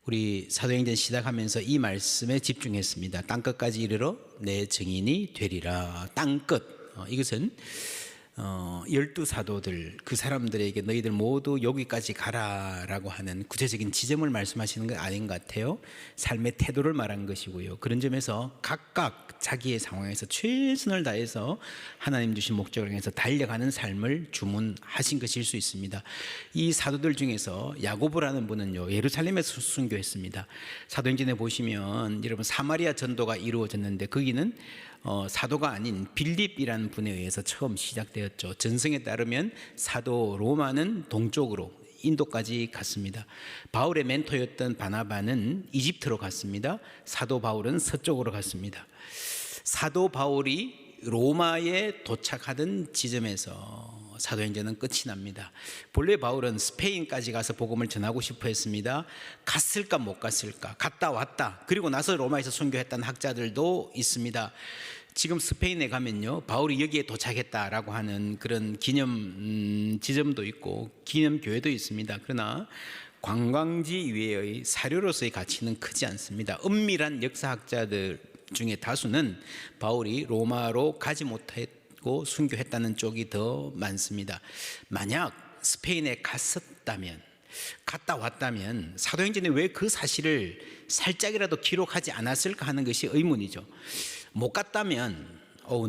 우리 사도행전 시작하면서 이 말씀에 집중했습니다. 땅끝까지 이르러 내 증인이 되리라. 땅끝. 이것은 12사도들 그 사람들에게 너희들 모두 여기까지 가라라고 하는 구체적인 지점을 말씀하시는 건 아닌 것 같아요. 삶의 태도를 말한 것이고요. 그런 점에서 각각 자기의 상황에서 최선을 다해서 하나님 주신 목적을 향해서 달려가는 삶을 주문하신 것일 수 있습니다. 이 사도들 중에서 야고보라는 분은요, 예루살렘에서 순교했습니다. 사도행전에 보시면 여러분 사마리아 전도가 이루어졌는데 거기는 사도가 아닌 빌립이라는 분에 의해서 처음 시작되었죠. 전승에 따르면 사도 로마는 동쪽으로 인도까지 갔습니다. 바울의 멘토였던 바나바는 이집트로 갔습니다. 사도 바울은 서쪽으로 갔습니다. 사도 바울이 로마에 도착하던 지점에서 사도행전은 끝이 납니다. 본래 바울은 스페인까지 가서 복음을 전하고 싶어 했습니다. 갔을까 못 갔을까, 갔다 왔다, 그리고 나서 로마에서 선교했다는 학자들도 있습니다. 지금 스페인에 가면요, 바울이 여기에 도착했다라고 하는 그런 기념 지점도 있고 기념교회도 있습니다. 그러나 관광지 이외의 사료로서의 가치는 크지 않습니다. 엄밀한 역사학자들 중에 다수는 바울이 로마로 가지 못했고 순교했다는 쪽이 더 많습니다. 만약 스페인에 갔다 왔다면 사도행전에 왜 그 사실을 살짝이라도 기록하지 않았을까 하는 것이 의문이죠. 못 갔다면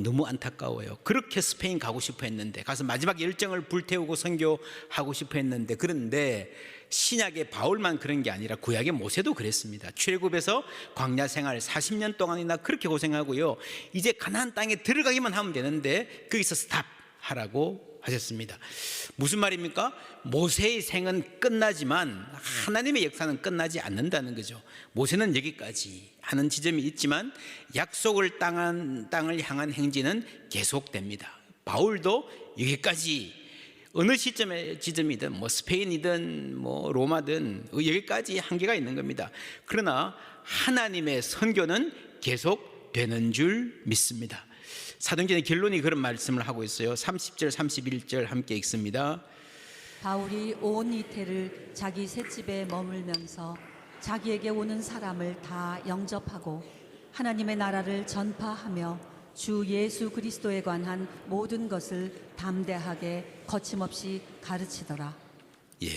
너무 안타까워요. 그렇게 스페인 가고 싶어 했는데, 가서 마지막 열정을 불태우고 선교하고 싶어 했는데, 그런데 신약의 바울만 그런 게 아니라 구약의 모세도 그랬습니다. 출애굽에서 광야 생활 40년 동안이나 그렇게 고생하고요, 이제 가나안 땅에 들어가기만 하면 되는데 거기서 스탑하라고 하셨습니다. 무슨 말입니까? 모세의 생은 끝나지만 하나님의 역사는 끝나지 않는다는 거죠. 모세는 여기까지 하는 지점이 있지만 약속을 땅을 향한 행진은 계속됩니다. 바울도 여기까지, 어느 시점의 지점이든 스페인이든 로마든 여기까지 한계가 있는 겁니다. 그러나 하나님의 선교는 계속되는 줄 믿습니다. 사도행전의 결론이 그런 말씀을 하고 있어요. 30절 31절 함께 읽습니다. 바울이 온 이태를 자기 셋집에 머물면서 자기에게 오는 사람을 다 영접하고 하나님의 나라를 전파하며 주 예수 그리스도에 관한 모든 것을 담대하게 거침없이 가르치더라. 예.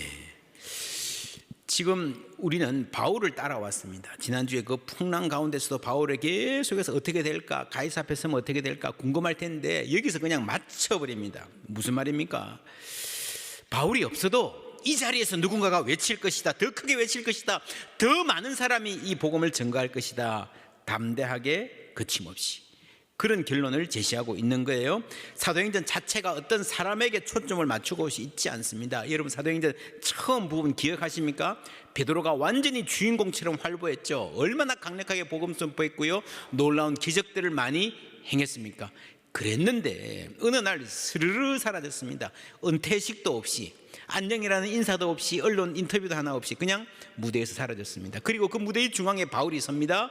지금 우리는 바울을 따라왔습니다. 지난주에 그 풍랑 가운데서도 바울에 계속해서 어떻게 될까, 가이사 앞에 서면 어떻게 될까 궁금할 텐데 여기서 그냥 맞춰버립니다. 무슨 말입니까? 바울이 없어도 이 자리에서 누군가가 외칠 것이다, 더 크게 외칠 것이다, 더 많은 사람이 이 복음을 전가할 것이다, 담대하게 거침없이, 그런 결론을 제시하고 있는 거예요. 사도행전 자체가 어떤 사람에게 초점을 맞추고 있지 않습니다. 여러분 사도행전 처음 부분 기억하십니까? 베드로가 완전히 주인공처럼 활보했죠. 얼마나 강력하게 복음 선포했고요, 놀라운 기적들을 많이 행했습니까? 그랬는데 어느 날 스르르 사라졌습니다. 은퇴식도 없이, 안녕이라는 인사도 없이, 언론 인터뷰도 하나 없이 그냥 무대에서 사라졌습니다. 그리고 그 무대의 중앙에 바울이 섭니다.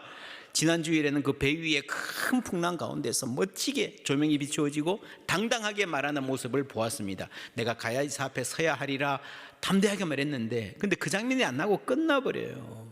지난 주일에는 그 배 위에 큰 풍랑 가운데서 멋지게 조명이 비추어지고 당당하게 말하는 모습을 보았습니다. 내가 가야사 앞에 서야 하리라 담대하게 말했는데, 근데 그 장면이 안 나고 끝나버려요.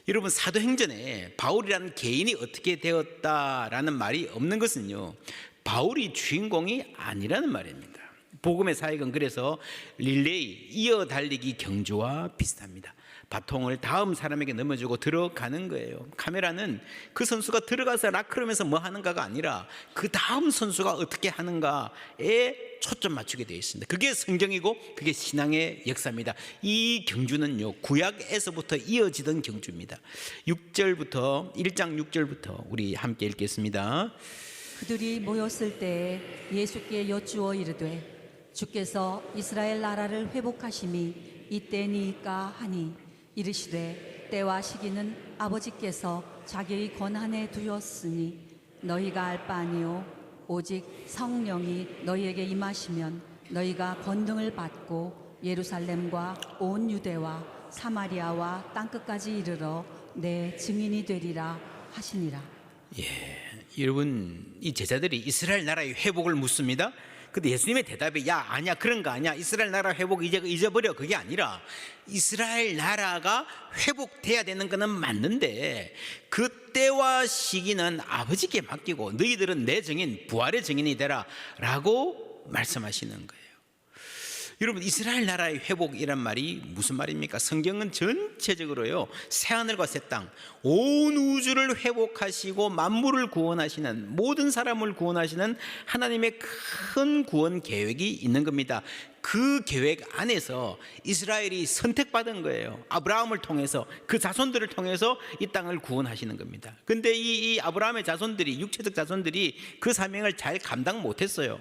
여러분 사도행전에 바울이라는 개인이 어떻게 되었다라는 말이 없는 것은요, 바울이 주인공이 아니라는 말입니다. 복음의 사역은 그래서 릴레이, 이어 달리기 경주와 비슷합니다. 바통을 다음 사람에게 넘어주고 들어가는 거예요. 카메라는 그 선수가 들어가서 라크룸에서 뭐 하는가가 아니라 그 다음 선수가 어떻게 하는가에 초점 맞추게 되어 있습니다. 그게 성경이고 그게 신앙의 역사입니다. 이 경주는요, 구약에서부터 이어지던 경주입니다. 1장 6절부터 우리 함께 읽겠습니다. 그들이 모였을 때에 예수께 여쭈어 이르되 주께서 이스라엘 나라를 회복하심이 이때니까 하니 이르시되 때와 시기는 아버지께서 자기의 권한에 두었으니 너희가 알 바 아니요 오직 성령이 너희에게 임하시면 너희가 권능을 받고 예루살렘과 온 유대와 사마리아와 땅끝까지 이르러 내 증인이 되리라 하시니라. 여러분 이 제자들이 이스라엘 나라의 회복을 묻습니다. 근데 예수님의 대답이 야 아니야 그런 거 아니야 이스라엘 나라 회복 이제 잊어버려 그게 아니라 이스라엘 나라가 회복돼야 되는 거는 맞는데 그때와 시기는 아버지께 맡기고 너희들은 내 증인 부활의 증인이 되라 라고 말씀하시는 거예요. 여러분 이스라엘 나라의 회복이란 말이 무슨 말입니까? 성경은 전체적으로요 새하늘과 새 땅 온 우주를 회복하시고 만물을 구원하시는 모든 사람을 구원하시는 하나님의 큰 구원 계획이 있는 겁니다. 그 계획 안에서 이스라엘이 선택받은 거예요. 아브라함을 통해서 그 자손들을 통해서 이 땅을 구원하시는 겁니다. 근데 이 아브라함의 자손들이 육체적 자손들이 그 사명을 잘 감당 못했어요.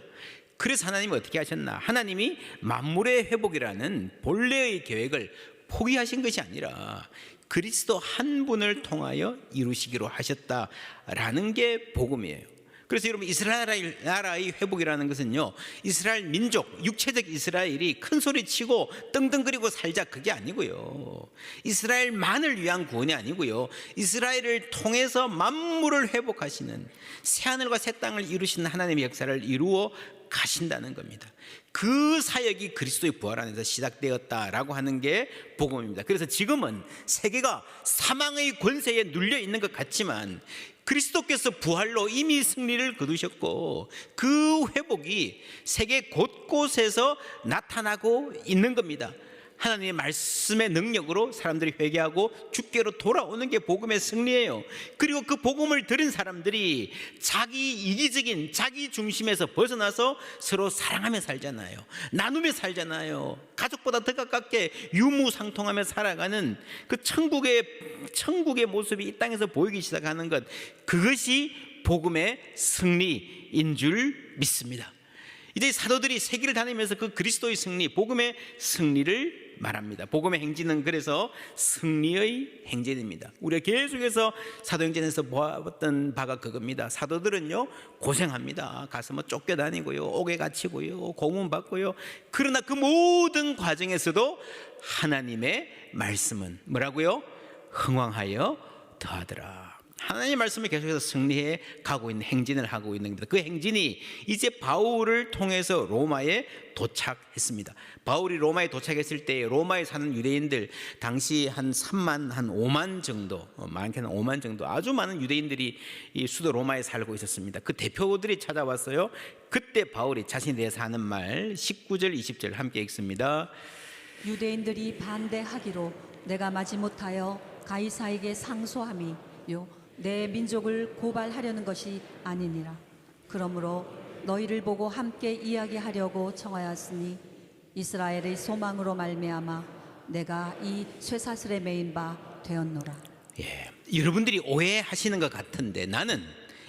그래서 하나님이 어떻게 하셨나? 하나님이 만물의 회복이라는 본래의 계획을 포기하신 것이 아니라 그리스도 한 분을 통하여 이루시기로 하셨다라는 게 복음이에요. 그래서 여러분 이스라엘 나라의 회복이라는 것은요 이스라엘 민족 육체적 이스라엘이 큰 소리 치고 떵떵거리고 살자 그게 아니고요 이스라엘만을 위한 구원이 아니고요 이스라엘을 통해서 만물을 회복하시는 새하늘과 새 땅을 이루시는 하나님의 역사를 이루어 가신다는 겁니다. 그 사역이 그리스도의 부활 안에서 시작되었다라고 하는 게 복음입니다. 그래서 지금은 세계가 사망의 권세에 눌려 있는 것 같지만 그리스도께서 부활로 이미 승리를 거두셨고 그 회복이 세계 곳곳에서 나타나고 있는 겁니다. 하나님의 말씀의 능력으로 사람들이 회개하고 주께로 돌아오는 게 복음의 승리예요. 그리고 그 복음을 들은 사람들이 자기 이기적인 자기 중심에서 벗어나서 서로 사랑하며 살잖아요. 나누며 살잖아요. 가족보다 더 가깝게 유무상통하며 살아가는 그 천국의 모습이 이 땅에서 보이기 시작하는 것, 그것이 복음의 승리인 줄 믿습니다. 이제 사도들이 세계를 다니면서 그 그리스도의 승리, 복음의 승리를 말합니다. 복음의 행진은 그래서 승리의 행진입니다. 우리가 계속해서 사도행전에서 보았던 바가 그겁니다. 사도들은요 고생합니다. 가서 뭐 쫓겨다니고요, 옥에 갇히고요, 고문받고요. 그러나 그 모든 과정에서도 하나님의 말씀은 뭐라고요? 흥왕하여 더하더라. 하나님의 말씀을 계속해서 승리해 가고 있는 행진을 하고 있는 겁니다. 그 행진이 이제 바울을 통해서 로마에 도착했습니다. 바울이 로마에 도착했을 때 로마에 사는 유대인들 당시 한 3만 한 5만 정도, 많게는 5만 정도 아주 많은 유대인들이 이 수도 로마에 살고 있었습니다. 그 대표들이 찾아왔어요. 그때 바울이 자신에 대해서 하는 말 19절 20절 함께 읽습니다. 유대인들이 반대하기로 내가 마지못하여 가이사에게 상소함이요 내 민족을 고발하려는 것이 아니니라. 그러므로 너희를 보고 함께 이야기하려고 청하였으니 이스라엘의 소망으로 말미암아 내가 이 쇠사슬에 매인 바 되었노라. 여러분들이 오해하시는 것 같은데 나는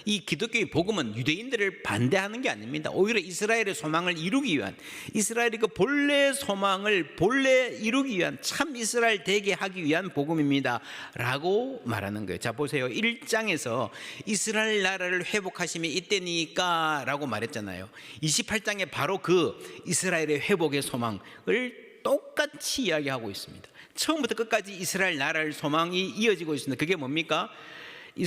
이 기독교의 복음은 유대인들을 반대하는 게 아닙니다. 오히려 이스라엘의 소망을 이루기 위한, 이스라엘의 그 본래 소망을 본래 이루기 위한, 참 이스라엘 되게 하기 위한 복음입니다 라고 말하는 거예요. 자 보세요. 1장에서 이스라엘 나라를 회복하심이 이때니까 라고 말했잖아요. 28장에 바로 그 이스라엘의 회복의 소망을 똑같이 이야기하고 있습니다. 처음부터 끝까지 이스라엘 나라의 소망이 이어지고 있습니다. 그게 뭡니까?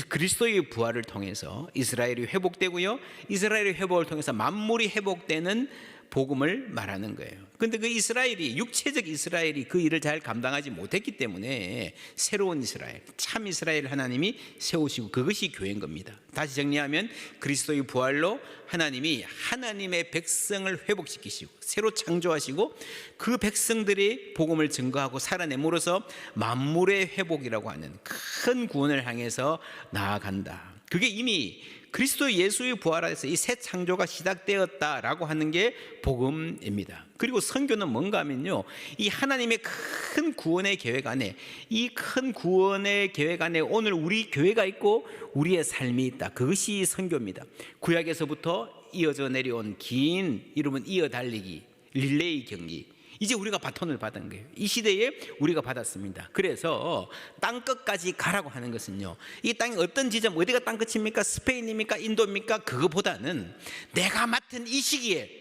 그리스도의 부활을 통해서 이스라엘이 회복되고요, 이스라엘의 회복을 통해서 만물이 회복되는 복음을 말하는 거예요. 그런데 그 이스라엘이, 육체적 이스라엘이 그 일을 잘 감당하지 못했기 때문에 새로운 이스라엘, 참 이스라엘 하나님이 세우시고 그것이 교회인 겁니다. 다시 정리하면 그리스도의 부활로 하나님이 하나님의 백성을 회복시키시고 새로 창조하시고 그 백성들이 복음을 증거하고 살아내므로써 만물의 회복이라고 하는 큰 구원을 향해서 나아간다. 그게 이미 그리스도 예수의 부활에서 이 새 창조가 시작되었다라고 하는 게 복음입니다. 그리고 선교는 뭔가 하면요, 이 하나님의 큰 구원의 계획 안에, 이 큰 구원의 계획 안에 오늘 우리 교회가 있고 우리의 삶이 있다. 그것이 선교입니다. 구약에서부터 이어져 내려온 긴 이름은 이어달리기, 릴레이 경기, 이제 우리가 바톤을 받은 거예요. 이 시대에 우리가 받았습니다. 그래서 땅끝까지 가라고 하는 것은요, 이 땅의 어떤 지점, 어디가 땅끝입니까? 스페인입니까? 인도입니까? 그거보다는 내가 맡은 이 시기에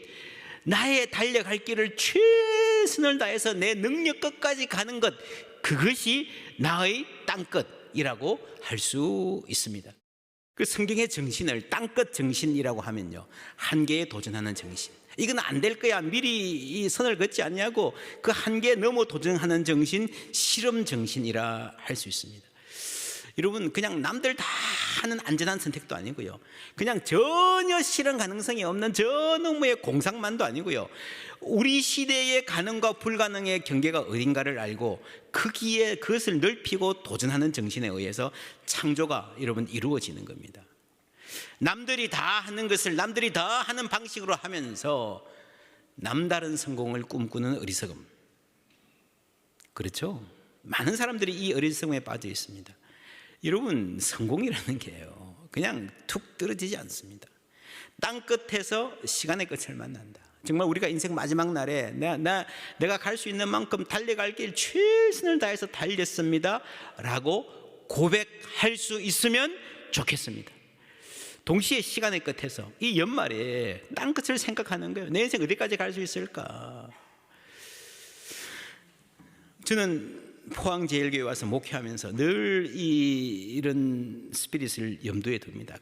나의 달려갈 길을 최선을 다해서 내 능력 끝까지 가는 것, 그것이 나의 땅끝이라고 할 수 있습니다. 그 성경의 정신을 땅끝 정신이라고 하면요, 한계에 도전하는 정신, 이건 안 될 거야, 미리 이 선을 긋지 않냐고 그 한계에 넘어 도전하는 정신, 실험 정신이라 할 수 있습니다. 여러분, 그냥 남들 다 하는 안전한 선택도 아니고요, 그냥 전혀 실현 가능성이 없는 저 너머의 공상만도 아니고요, 우리 시대의 가능과 불가능의 경계가 어딘가를 알고 크기에 그것을 넓히고 도전하는 정신에 의해서 창조가 여러분 이루어지는 겁니다. 남들이 다 하는 것을 남들이 다 하는 방식으로 하면서 남다른 성공을 꿈꾸는 어리석음, 그렇죠? 많은 사람들이 이 어리석음에 빠져 있습니다. 여러분, 성공이라는 게요, 그냥 툭 떨어지지 않습니다. 땅 끝에서 시간의 끝을 만난다. 정말 우리가 인생 마지막 날에 내가 갈 수 있는 만큼 달려갈 길 최선을 다해서 달렸습니다 라고 고백할 수 있으면 좋겠습니다. 동시에 시간의 끝에서 이 연말에 땅 끝을 생각하는 거예요. 내 인생 어디까지 갈 수 있을까? 저는 포항제일교회 와서 목회하면서 늘 이런 스피릿을 염두에 둡니다.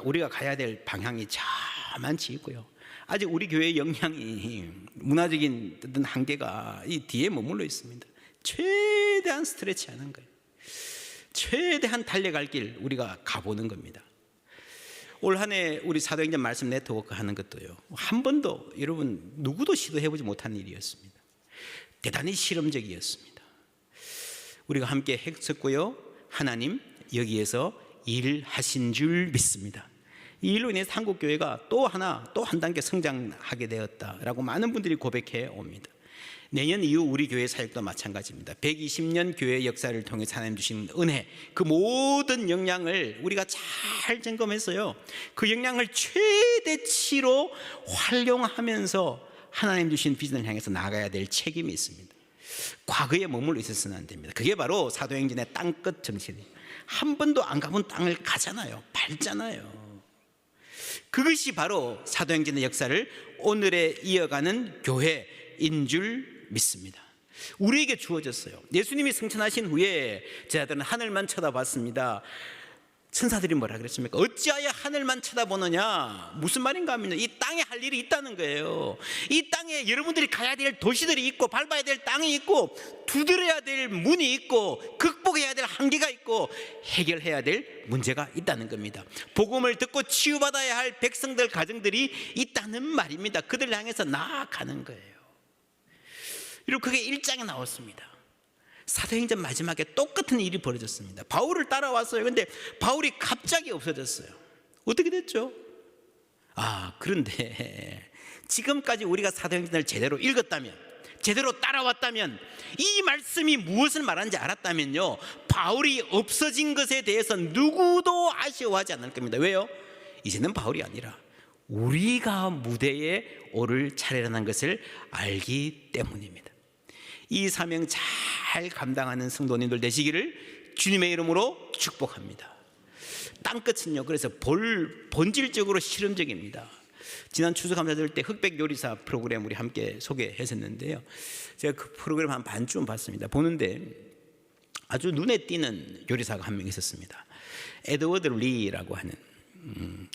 우리가 가야 될 방향이 저만치 있고요, 아직 우리 교회의 역량이 문화적인 어떤 한계가 이 뒤에 머물러 있습니다. 최대한 스트레치하는 거예요. 최대한 달려갈 길 우리가 가보는 겁니다. 올 한 해 우리 사도행전 말씀 네트워크 하는 것도요, 한 번도 여러분 누구도 시도해보지 못한 일이었습니다. 대단히 실험적이었습니다. 우리가 함께 했었고요, 하나님 여기에서 일하신 줄 믿습니다. 이 일로 인해서 한국교회가 또 한 단계 성장하게 되었다라고 많은 분들이 고백해 옵니다. 내년 이후 우리 교회 사역도 마찬가지입니다. 120년 교회 역사를 통해 하나님 주신 은혜, 그 모든 역량을 우리가 잘 점검했어요. 그 역량을 최대치로 활용하면서 하나님 주신 비전을 향해서 나가야 될 책임이 있습니다. 과거에 머물러 있어서는 안 됩니다. 그게 바로 사도행전의 땅끝 정신이에요. 한 번도 안 가본 땅을 가잖아요. 밟잖아요. 그것이 바로 사도행전의 역사를 오늘에 이어가는 교회인 줄 믿습니다. 우리에게 주어졌어요. 예수님이 승천하신 후에 제자들은 하늘만 쳐다봤습니다. 천사들이 뭐라 그랬습니까? 어찌하여 하늘만 쳐다보느냐? 무슨 말인가 하면 이 땅에 할 일이 있다는 거예요. 이 땅에 여러분들이 가야 될 도시들이 있고 밟아야 될 땅이 있고 두드려야 될 문이 있고 극복해야 될 한계가 있고 해결해야 될 문제가 있다는 겁니다. 복음을 듣고 치유받아야 할 백성들, 가정들이 있다는 말입니다. 그들 향해서 나아가는 거예요. 그리고 그게 1장에 나왔습니다. 사도행전 마지막에 똑같은 일이 벌어졌습니다. 바울을 따라왔어요. 그런데 바울이 갑자기 없어졌어요. 어떻게 됐죠? 그런데 지금까지 우리가 사도행전을 제대로 읽었다면, 제대로 따라왔다면, 이 말씀이 무엇을 말하는지 알았다면요, 바울이 없어진 것에 대해서 누구도 아쉬워하지 않을 겁니다. 왜요? 이제는 바울이 아니라 우리가 무대에 오를 차례라는 것을 알기 때문입니다. 이 사명 잘 감당하는 성도님들 되시기를 주님의 이름으로 축복합니다. 땅끝은요, 그래서 본질적으로 실험적입니다. 지난 추수 감사절 때 흑백 요리사 프로그램 우리 함께 소개했었는데요, 제가 그 프로그램 한 반쯤 봤습니다. 보는데 아주 눈에 띄는 요리사가 한 명 있었습니다. 에드워드 리라고 하는,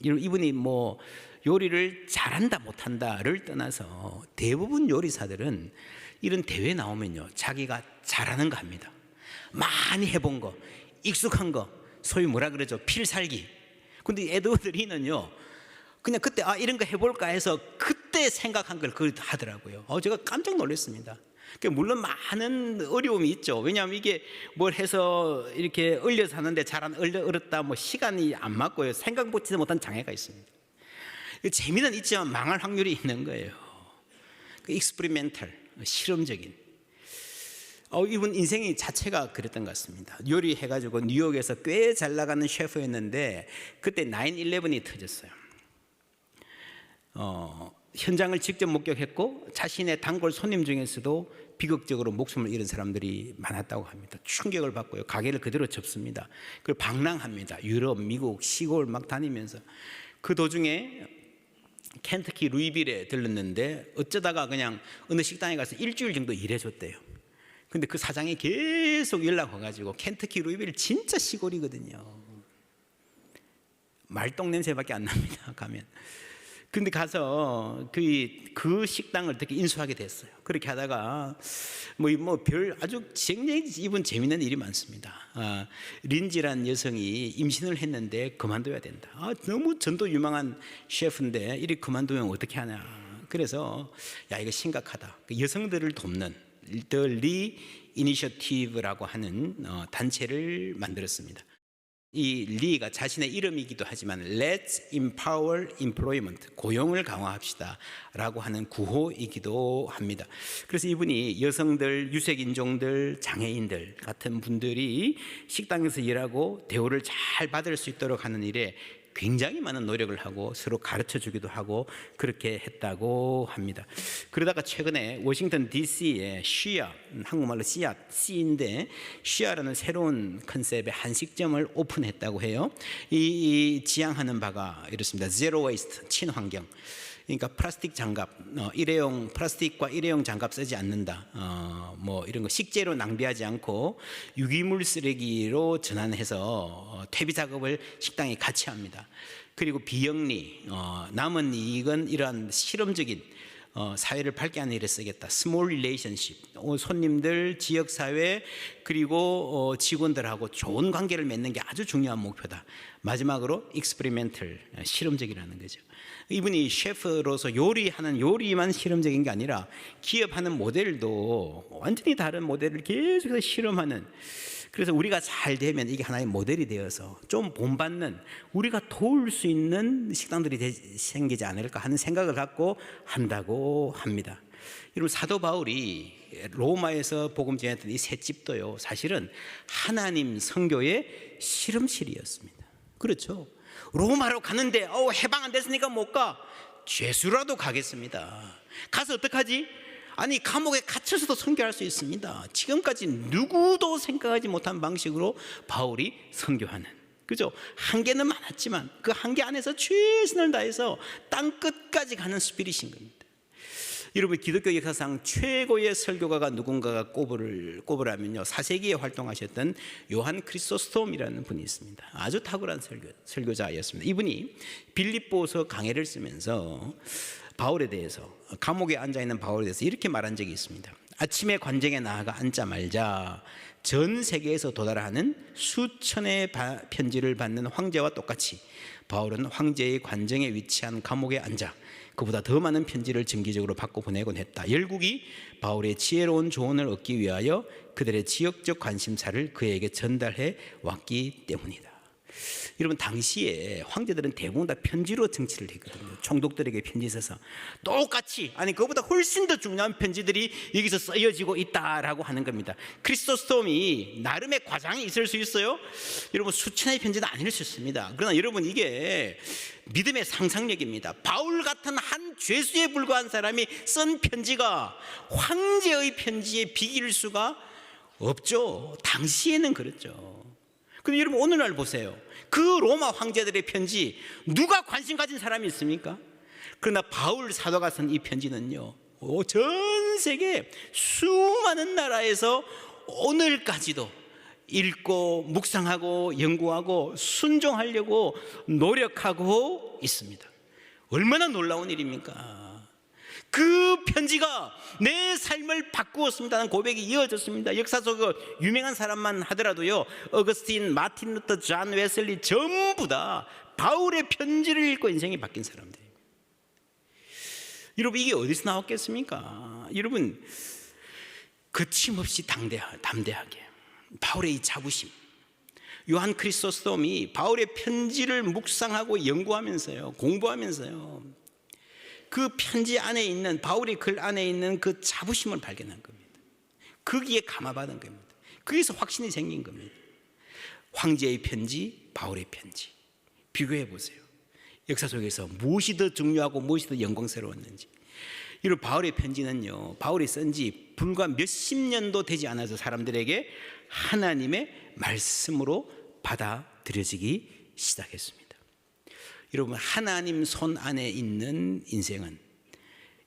이분이 뭐 요리를 잘한다 못한다를 떠나서 대부분 요리사들은 이런 대회 나오면요, 자기가 잘하는 거 합니다. 많이 해본 거, 익숙한 거, 소위 뭐라 그러죠? 필살기. 근데 에드워드 리는요, 그냥 그때 이런 거 해볼까 해서 그때 생각한 걸 하더라고요. 제가 깜짝 놀랐습니다. 물론 많은 어려움이 있죠. 왜냐하면 이게 뭘 해서 이렇게 얼려서 하는데 잘 안 얼었다, 뭐 시간이 안 맞고요, 생각보지 못한 장애가 있습니다. 재미는 있지만 망할 확률이 있는 거예요. 익스프리멘탈, 실험적인. 이분 인생이 자체가 그랬던 것 같습니다. 요리해가지고 뉴욕에서 꽤 잘 나가는 셰프였는데 그때 9/11이 터졌어요. 현장을 직접 목격했고 자신의 단골 손님 중에서도 비극적으로 목숨을 잃은 사람들이 많았다고 합니다. 충격을 받고요, 가게를 그대로 접습니다. 그걸 방랑합니다. 유럽, 미국, 시골 막 다니면서. 그 도중에 켄터키 루이빌에 들렀는데 어쩌다가 그냥 어느 식당에 가서 일주일 정도 일해줬대요. 근데 그 사장이 계속 연락 와가지고, 켄터키 루이빌 진짜 시골이거든요. 말똥 냄새밖에 안 납니다, 가면. 근데 가서 그 식당을 어떻게 인수하게 됐어요. 그렇게 하다가 별 아주 굉장히 이분 재밌는 일이 많습니다. 린지라는 여성이 임신을 했는데 그만둬야 된다. 너무 전도 유망한 셰프인데 이렇게 그만두면 어떻게 하냐. 그래서 이거 심각하다. 여성들을 돕는 The Lee Initiative라고 하는 단체를 만들었습니다. 이 리가 자신의 이름이기도 하지만 Let's Empower Employment, 고용을 강화합시다 라고 하는 구호이기도 합니다. 그래서 이분이 여성들, 유색인종들, 장애인들 같은 분들이 식당에서 일하고 대우를 잘 받을 수 있도록 하는 일에 굉장히 많은 노력을 하고 서로 가르쳐 주기도 하고 그렇게 했다고 합니다. 그러다가 최근에 워싱턴 DC에 쉬아, 한국말로 씨인데 쉬아라는 새로운 컨셉의 한식점을 오픈했다고 해요. 이 지향하는 바가 이렇습니다. 제로 웨이스트, 친환경. 그러니까 플라스틱 장갑, 플라스틱과 일회용 장갑 쓰지 않는다. 이런 거 식재료 낭비하지 않고 유기물 쓰레기로 전환해서 퇴비 작업을 식당에 같이 합니다. 그리고 비영리, 남은 이익은 이러한 실험적인 사회를 밝게 하는 일에 쓰겠다. 스몰 릴레이션십, 손님들, 지역사회 그리고 직원들하고 좋은 관계를 맺는 게 아주 중요한 목표다. 마지막으로 익스페리멘털, 실험적이라는 거죠. 이분이 셰프로서 요리만 실험적인 게 아니라 기업하는 모델도 완전히 다른 모델을 계속해서 실험하는, 그래서 우리가 잘 되면 이게 하나의 모델이 되어서 좀 본받는, 우리가 도울 수 있는 식당들이 생기지 않을까 하는 생각을 갖고 한다고 합니다. 여러분, 사도 바울이 로마에서 복음 전했던 이 세 집도요, 사실은 하나님 선교의 실험실이었습니다. 그렇죠. 로마로 가는데 해방 안 됐으니까 못 가. 죄수라도 가겠습니다. 가서 어떡하지? 아니, 감옥에 갇혀서도 선교할 수 있습니다. 지금까지 누구도 생각하지 못한 방식으로 바울이 선교하는, 그죠? 한계는 많았지만 그 한계 안에서 최선을 다해서 땅 끝까지 가는 스피릿인 겁니다. 여러분, 기독교 역사상 최고의 설교가가 누군가가 꼽으라면요, 4세기에 활동하셨던 요한 크리소스톰이라는 분이 있습니다. 아주 탁월한 설교자였습니다. 이분이 빌립보서 강해를 쓰면서 바울에 대해서, 감옥에 앉아있는 바울에 대해서 이렇게 말한 적이 있습니다. 아침에 관정에 나아가 앉자 말자, 전 세계에서 도달하는 수천의 편지를 받는 황제와 똑같이 바울은 황제의 관정에 위치한 감옥에 앉아 그보다 더 많은 편지를 정기적으로 받고 보내곤 했다. 열국이 바울의 지혜로운 조언을 얻기 위하여 그들의 지역적 관심사를 그에게 전달해 왔기 때문이다. 여러분, 당시에 황제들은 대부분 다 편지로 정치를 했거든요. 총독들에게 편지 써서 똑같이, 아니 그것보다 훨씬 더 중요한 편지들이 여기서 쓰여지고 있다라고 하는 겁니다. 크리소스톰이 나름의 과장이 있을 수 있어요. 여러분, 수천의 편지는 아닐 수 있습니다. 그러나 여러분, 이게 믿음의 상상력입니다. 바울 같은 한 죄수에 불과한 사람이 쓴 편지가 황제의 편지에 비길 수가 없죠. 당시에는 그랬죠. 근데 여러분, 오늘날 보세요. 그 로마 황제들의 편지 누가 관심 가진 사람이 있습니까? 그러나 바울 사도가 쓴 이 편지는요, 전 세계 수많은 나라에서 오늘까지도 읽고 묵상하고 연구하고 순종하려고 노력하고 있습니다. 얼마나 놀라운 일입니까? 그 편지가 내 삶을 바꾸었습니다는 고백이 이어졌습니다. 역사 속 유명한 사람만 하더라도요, 어거스틴, 마틴 루터, 존 웨슬리 전부 다 바울의 편지를 읽고 인생이 바뀐 사람들이에요. 여러분, 이게 어디서 나왔겠습니까? 여러분, 거침없이 담대하게 바울의 이 자부심, 요한 크리소스톰이 바울의 편지를 묵상하고 연구하면서요, 공부하면서요, 그 편지 안에 있는, 바울의 글 안에 있는 그 자부심을 발견한 겁니다. 거기에 감화받은 겁니다. 거기서 확신이 생긴 겁니다. 황제의 편지, 바울의 편지, 비교해 보세요. 역사 속에서 무엇이 더 중요하고 무엇이 더 영광스러웠는지. 이런 바울의 편지는요, 바울이 쓴 지 불과 몇십 년도 되지 않아서 사람들에게 하나님의 말씀으로 받아들여지기 시작했습니다. 여러분, 하나님 손 안에 있는 인생은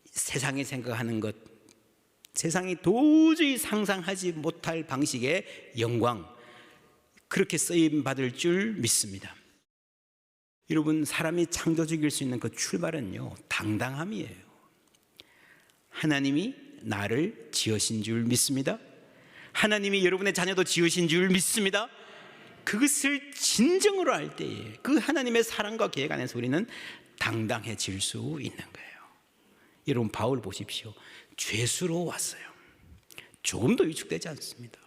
세상이 생각하는 것, 세상이 도저히 상상하지 못할 방식의 영광, 그렇게 쓰임 받을 줄 믿습니다. 여러분, 사람이 창조적일 수 있는 그 출발은요, 당당함이에요. 하나님이 나를 지으신 줄 믿습니다. 하나님이 여러분의 자녀도 지으신 줄 믿습니다. 그것을 진정으로 알 때에 그 하나님의 사랑과 계획 안에서 우리는 당당해질 수 있는 거예요. 여러분, 바울 보십시오. 죄수로 왔어요. 조금도 위축되지 않습니다.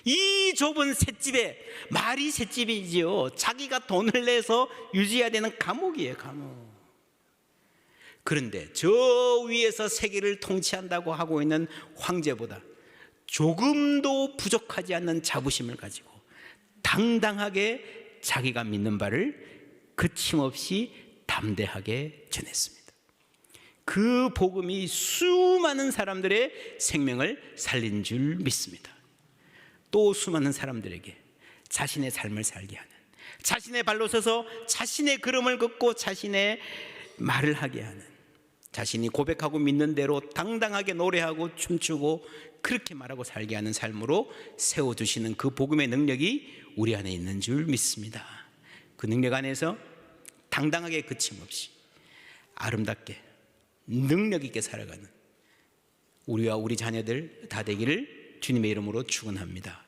이 좁은 셋집에, 말이 셋집이지요. 자기가 돈을 내서 유지해야 되는 감옥이에요, 감옥. 그런데 저 위에서 세계를 통치한다고 하고 있는 황제보다 조금도 부족하지 않는 자부심을 가지고 당당하게 자기가 믿는 바를 거침없이 담대하게 전했습니다. 그 복음이 수많은 사람들의 생명을 살린 줄 믿습니다. 또 수많은 사람들에게 자신의 삶을 살게 하는, 자신의 발로 서서 자신의 걸음을 걷고 자신의 말을 하게 하는, 자신이 고백하고 믿는 대로 당당하게 노래하고 춤추고 그렇게 말하고 살게 하는 삶으로 세워주시는 그 복음의 능력이 우리 안에 있는 줄 믿습니다. 그 능력 안에서 당당하게 거침없이 아름답게 능력 있게 살아가는 우리와 우리 자녀들 다 되기를 주님의 이름으로 축원합니다.